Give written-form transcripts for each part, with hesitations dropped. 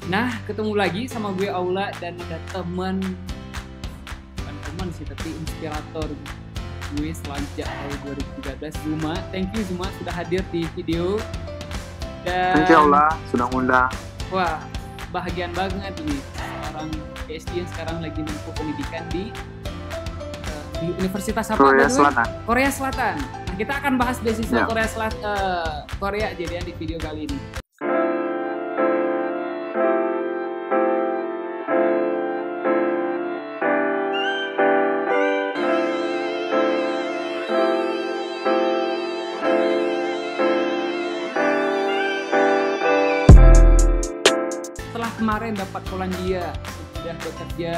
Nah, ketemu lagi sama gue Aula dan ada teman, bukan teman sih, tapi inspirator gue selanjutnya tahun 2013, Zuma. Thank you Zuma sudah hadir di video. Dan thank you Aula sudah ngundang. Wah, bahagian banget nih seorang PhD yang sekarang lagi menempuh pendidikan di Universitas apa? Korea Selatan. Korea Selatan. Nah, kita akan bahas beasiswa Ya. Korea Selatan, Korea jadi di video kali ini. Setelah kemarin dapat Polandia, sudah bekerja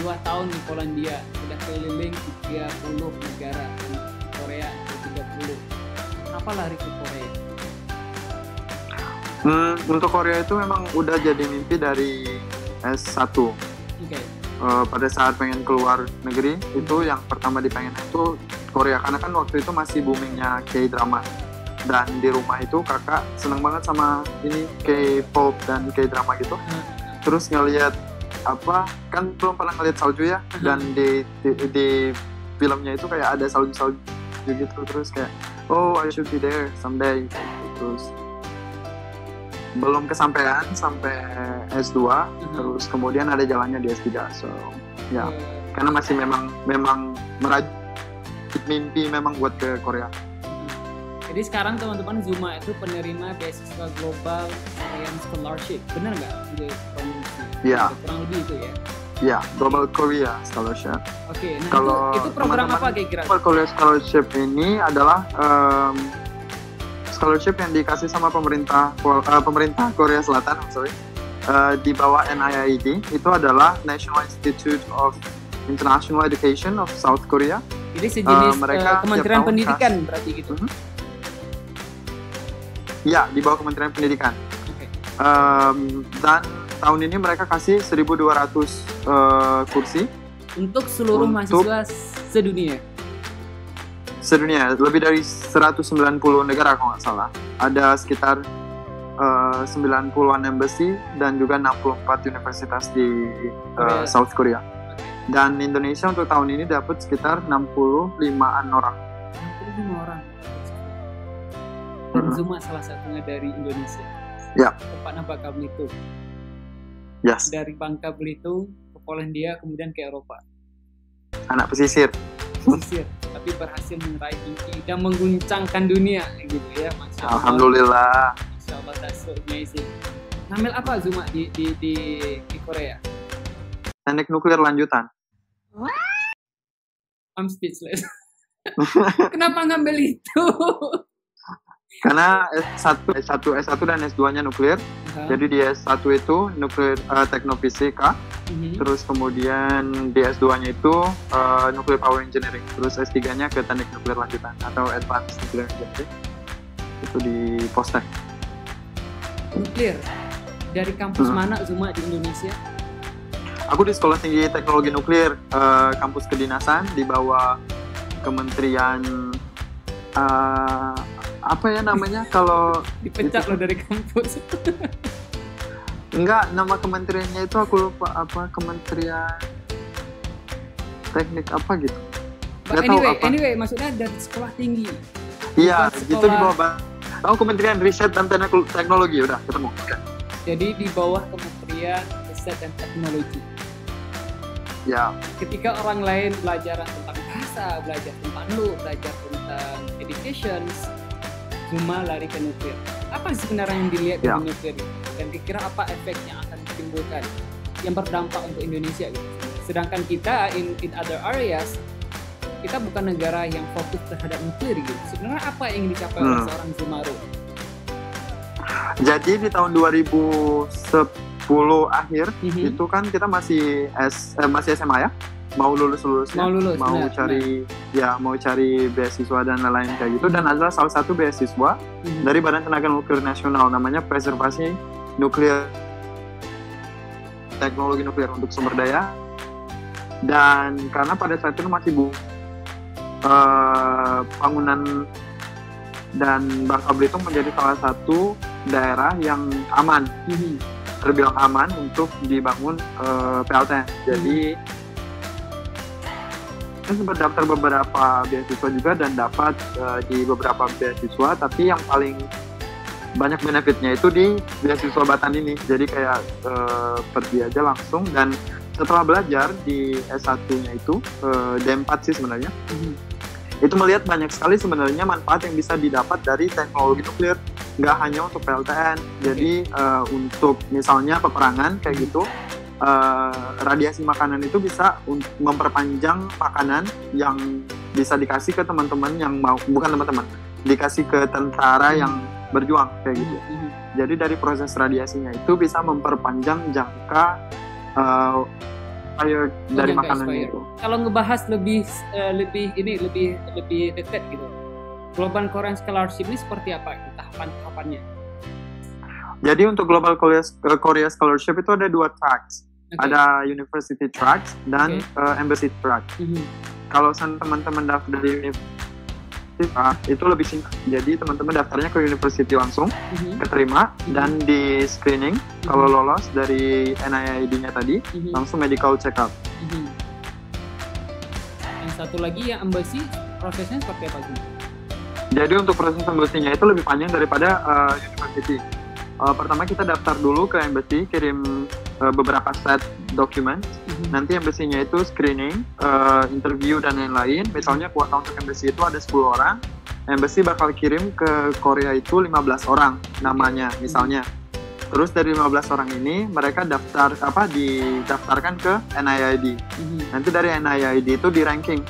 2 tahun di Polandia, sudah keliling 30 negara di Korea, 30. Kenapa lari ke Korea? Untuk Korea itu memang udah jadi mimpi dari S1. Oke. Pada saat pengen keluar negeri itu yang pertama dipengen itu Korea, karena kan waktu itu masih boomingnya K-drama, dan di rumah itu kakak seneng banget sama ini K-pop dan K-drama gitu. Terus ngelihat apa, kan belum pernah ngeliat salju ya, dan di filmnya itu kayak ada salju gitu, terus kayak oh I should be there someday terus belum kesampaian sampai S2, terus kemudian ada jalannya di S3. So ya, karena masih memang merajut mimpi memang buat ke Korea. Jadi sekarang teman-teman Zuma itu penerima beasiswa Global Korean Scholarship, benar nggak? Ya. Kurang lebih itu ya. Ya, Global Korea Scholarship. Oke, nah Kalau itu program apa kira-kira? Global Korea Scholarship ini adalah scholarship yang dikasih sama pemerintah Korea Selatan, di bawah NIID. Itu adalah National Institute of International Education of South Korea. Jadi sejenis mereka Kementerian Pendidikan berarti gitu. Ya, di bawah Kementerian Pendidikan. Okay. Dan tahun ini mereka kasih 1.200 kursi untuk seluruh mahasiswa sedunia. Sedunia, lebih dari 190 negara kalau nggak salah. Ada sekitar 90-an embassy dan juga 64 universitas di South Korea. Dan Indonesia untuk tahun ini dapat sekitar 65-an orang. 65 orang. Dan Zuma salah satunya dari Indonesia. Ya. Tepatnya Bangka Belitung. Yes. Dari Bangka Belitung ke Polandia kemudian ke Eropa. Anak pesisir. Tapi berhasil meraih mimpi dan mengguncangkan dunia gitu ya, Masya Allah. Alhamdulillah. Masya Allah, that's so amazing. Ngambil apa Zuma di Korea? Teknik nuklir lanjutan. I'm speechless. Kenapa ngambil itu? Karena S1 dan S2-nya nuklir. Jadi di S1 itu nuklir teknofisika, terus kemudian di S2-nya itu nuklir power engineering, terus S3-nya ke teknik nuklir lanjutan atau advanced nuclear engineering. Itu di Postek. Nuklir. Dari kampus mana Zuma di Indonesia? Aku di Sekolah Tinggi Teknologi Nuklir, kampus kedinasan di bawah Kementerian apa ya namanya kalau dipecat lo dari kampus. Enggak, nama kementeriannya itu aku lupa apa, Kementerian Teknik apa gitu. Anyway, maksudnya dari sekolah tinggi. Iya, itu di bawah. Kementerian Riset dan Teknologi, udah ketemu. Jadi di bawah Kementerian Riset dan Teknologi. Ya. Ketika orang lain belajar tentang bahasa, belajar tentang belajar tentang education, Zuma lari ke nuklir. Apa sebenarnya yang dilihat dari nuklir? Dan kira-kira apa efek yang akan ditimbulkan yang berdampak untuk Indonesia gitu? Sedangkan kita in other areas, kita bukan negara yang fokus terhadap nuklir gitu. Sebenarnya apa yang ingin dicapai oleh seorang Zumaru? Jadi di tahun 2010 akhir itu kan kita masih SMA ya, mau lulus mau cari beasiswa dan lain-lain kayak gitu, dan adalah salah satu beasiswa dari Badan Tenaga Nuklir Nasional namanya Preservasi Nuklir Teknologi Nuklir untuk Sumber Daya. Dan karena pada saat itu masih bangunan dan Bangka Belitung menjadi salah satu daerah yang aman terbilang aman untuk dibangun PLTN. Jadi saya sempat daftar beberapa beasiswa juga dan dapat di beberapa beasiswa, tapi yang paling banyak benefitnya itu di beasiswa Batan ini. Jadi kayak pergi aja langsung, dan setelah belajar di S1-nya itu D4 sih sebenarnya, itu melihat banyak sekali sebenarnya manfaat yang bisa didapat dari teknologi nuklir. Nggak hanya untuk PLTN, jadi untuk misalnya peperangan kayak gitu, radiasi makanan itu bisa memperpanjang makanan yang bisa dikasih ke teman-teman yang mau, bukan teman-teman, dikasih ke tentara yang berjuang kayak gitu. Jadi dari proses radiasinya itu bisa memperpanjang jangka dari makanannya itu. Kalau ngebahas lebih dekat gitu, Global Korean Scholarship ini seperti apa tahapan-tahapannya? Jadi untuk Global Korea Scholarship itu ada 2 tracks. Ada University track dan Embassy track. Kalau teman-teman daftar dari University track itu lebih singkat. Jadi teman-teman daftarnya ke University langsung, keterima, dan di screening. Kalau lolos dari NIID-nya tadi, langsung medical check up. Yang satu lagi yang Embassy, prosesnya seperti apa sih? Jadi untuk proses embassy-nya itu lebih panjang daripada University. Pertama kita daftar dulu ke embassy, kirim beberapa set dokumen. Nanti embassy-nya itu screening, interview dan lain-lain. Misalnya kuota untuk embassy itu ada 10 orang. Embassy bakal kirim ke Korea itu 15 orang namanya misalnya. Terus dari 15 orang ini mereka didaftarkan ke NIID. Nanti dari NIID itu di ranking.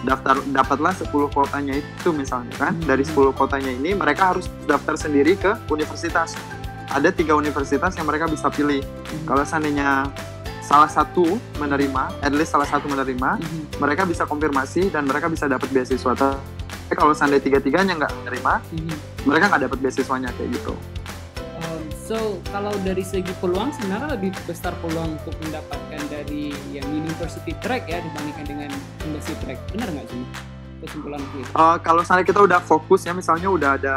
Dapatlah 10 kotanya itu misalnya kan. Dari 10 kotanya ini mereka harus daftar sendiri ke universitas. Ada 3 universitas yang mereka bisa pilih. Kalau seandainya salah satu menerima, at least salah satu menerima, mereka bisa konfirmasi dan mereka bisa dapat beasiswa. Tapi kalau seandainya 3-3-nya nggak menerima, mereka nggak dapat beasiswanya kayak gitu. So, kalau dari segi peluang sebenarnya lebih besar peluang untuk mendapatkan dari yang university track ya dibandingkan dengan embassy track. Benar nggak sih kesimpulan itu? Kalau misalnya kita udah fokus ya, misalnya udah ada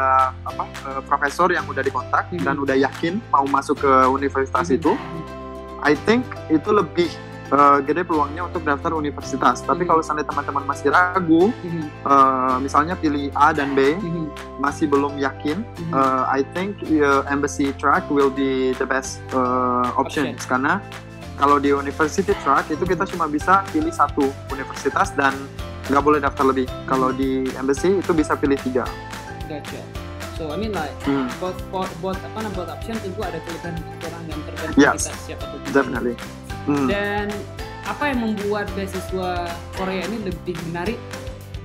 profesor yang udah dikontak dan udah yakin mau masuk ke universitas itu, I think itu lebih gede peluangnya untuk daftar universitas. Tapi kalau seandainya teman-teman masih ragu, misalnya pilih A dan B, masih belum yakin, I think embassy track will be the best option. Karena kalau di university track itu kita cuma bisa pilih 1 universitas dan nggak boleh daftar lebih. Kalau di embassy itu bisa pilih 3. Gotcha. So I mean like both option tentu ada kelebihan yang tergantung kita siapa tuh. Definitely. Dan apa yang membuat beasiswa Korea ini lebih menarik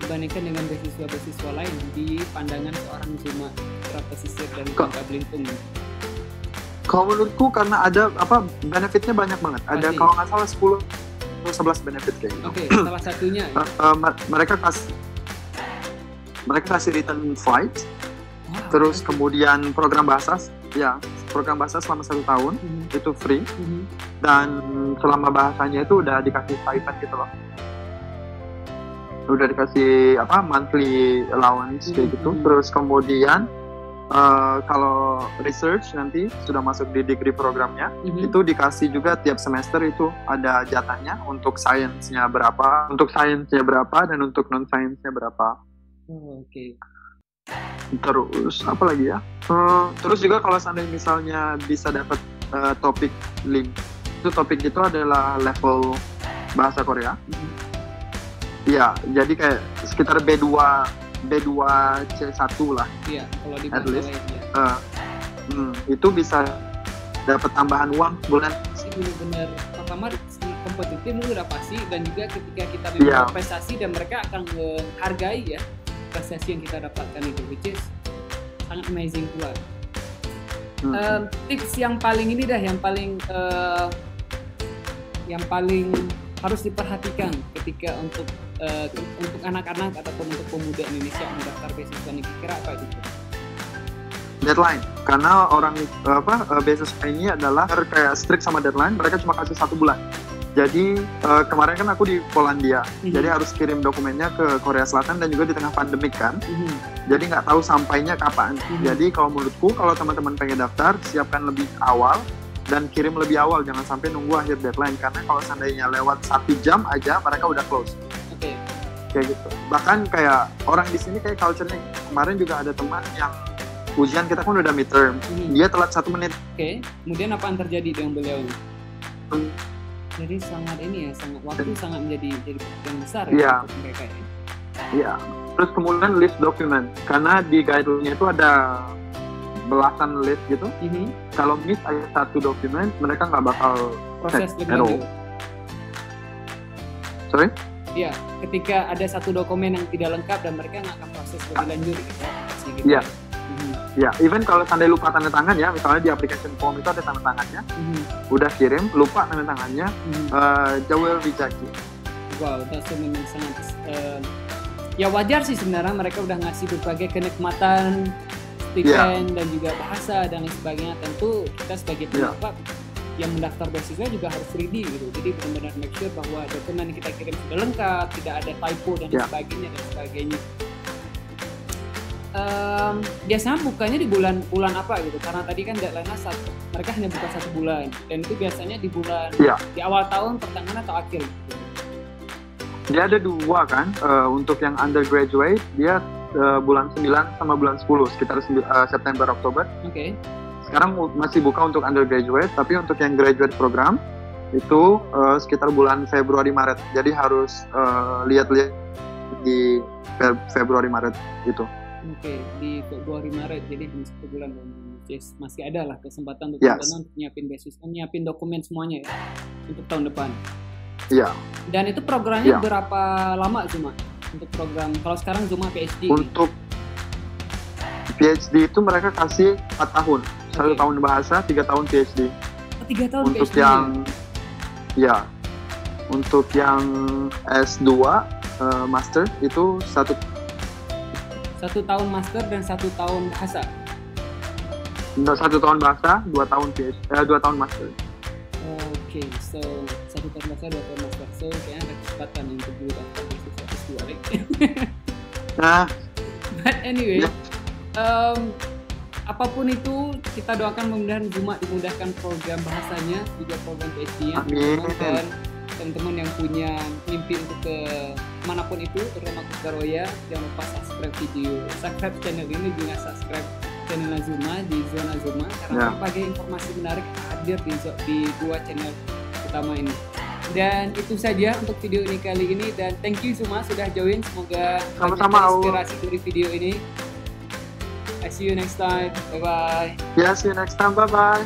dibandingkan dengan beasiswa lain di pandangan seorang Zuma pesisir dan Bangka Belitung? Kalau menurutku karena ada benefitnya banyak banget. Ada kalau nggak salah 10-11 benefit kayak gitu. Oke, salah satunya mereka kasih return flight. Terus kemudian program bahasa selama 1 tahun itu free, dan selama bahasanya itu udah dikasih stipend gitu loh, udah dikasih monthly allowance kayak gitu. Terus kemudian kalau research nanti sudah masuk di degree programnya, itu dikasih juga tiap semester itu ada jatahnya untuk sainsnya berapa, dan untuk non sainsnya berapa. Oke. Terus apa lagi ya? Terus juga kalau seandainya misalnya bisa dapat topik link, itu topik itu adalah level bahasa Korea. Ya, jadi kayak sekitar B2 C1 lah. Iya, kalau di at least. Ya. Itu bisa dapat tambahan uang bulan. Sih benar-benar pertama kompetitif itu udah pasti, dan juga ketika kita membuat prestasi dan mereka akan menghargai ya prestasi yang kita dapatkan itu, which is sangat amazing pula. Tips yang paling harus diperhatikan ketika untuk anak-anak ataupun untuk pemuda Indonesia yang mendaftar beasiswa ini, kira apa itu? Deadline, karena orang beasiswa ini adalah kayak strict sama deadline. Mereka cuma kasih 1 bulan. Jadi kemarin kan aku di Polandia, jadi harus kirim dokumennya ke Korea Selatan dan juga di tengah pandemik kan. Jadi nggak tahu sampainya kapan. Jadi kalau menurutku, kalau teman-teman pengen daftar, siapkan lebih awal. dan kirim lebih awal, jangan sampai nunggu akhir deadline, karena kalau seandainya lewat 1 jam aja mereka udah close. Oke. Kayak gitu. Bahkan kayak orang di sini kayak culture-nya, kemarin juga ada teman yang ujian kita kan udah midterm, dia telat 1 menit. Oke. Kemudian apa yang terjadi dengan beliau? Jadi sangat ini ya, sangat waktu sangat menjadi perhatian besar ya untuk mereka ya. Iya. Terus kemudian list dokumen, karena di guideline-nya itu ada belasan list gitu. Kalau miss ada 1 dokumen, mereka nggak bakal proses lebih lanjut. Sorry? Iya, ketika ada 1 dokumen yang tidak lengkap dan mereka nggak akan proses lebih lanjut gitu. Iya. Ya, even kalau seandainya lupa tanda tangan ya, misalnya di application form itu ada tanda tangannya, udah kirim, lupa tanda tangannya, they will reject it. Wow, that's memang sangat ya wajar sih sebenarnya, mereka udah ngasih berbagai kenikmatan stipend dan juga bahasa dan lain sebagainya. Tentu kita sebagai penyebab yang mendaftar beasiswa juga harus ready gitu, jadi benar-benar make sure bahwa dokumen yang kita kirim sudah lengkap, tidak ada typo dan sebagainya. Biasanya bukanya di bulan apa gitu, karena tadi kan deadline-nya mereka hanya buka 1 bulan, dan itu biasanya di bulan di awal tahun, pertengahan atau akhir gitu. Dia ada 2 kan, untuk yang undergraduate dia bulan 9 sama bulan 10, sekitar September Oktober. Oke. Sekarang masih buka untuk undergraduate, tapi untuk yang graduate program itu sekitar bulan Februari Maret, jadi harus lihat-lihat di Februari Maret gitu. Oke, di Februari Maret, jadi hanya 1 bulan. Masih ada lah kesempatan untuk untuk nyiapin beasiswa, nyiapin dokumen semuanya ya untuk tahun depan. Iya. Dan itu programnya berapa lama Zuma untuk program? Kalau sekarang Zuma PhD. Untuk PhD itu mereka kasih 4 tahun, 1 tahun bahasa, 3 tahun PhD. 3 tahun untuk PhD. Untuk yang S2 master itu 1 tahun master dan 1 tahun bahasa. 1 tahun bahasa, 2 tahun PhD, 2 tahun master. Oke, so 1 tahun bahasa, 2 tahun master. So kayaknya ada kesempatan untuk dulu daftar beasiswa S2 right? Nah, but anyway, apapun itu kita doakan mudah-mudahan Zuma dimudahkan program bahasanya, juga program PhD-nya. Dan teman-teman yang punya mimpi untuk ke manapun itu, terutama ke Garoya, jangan lupa subscribe channel ini, juga subscribe channel Zuma di Zona Zuma, karena berbagai informasi menarik hadir di 2 channel utama ini. Dan itu saja untuk video ini kali ini, dan thank you Zuma sudah join, semoga sama-sama inspirasi dari video ini. I see you next time, bye bye. See you next time, bye bye.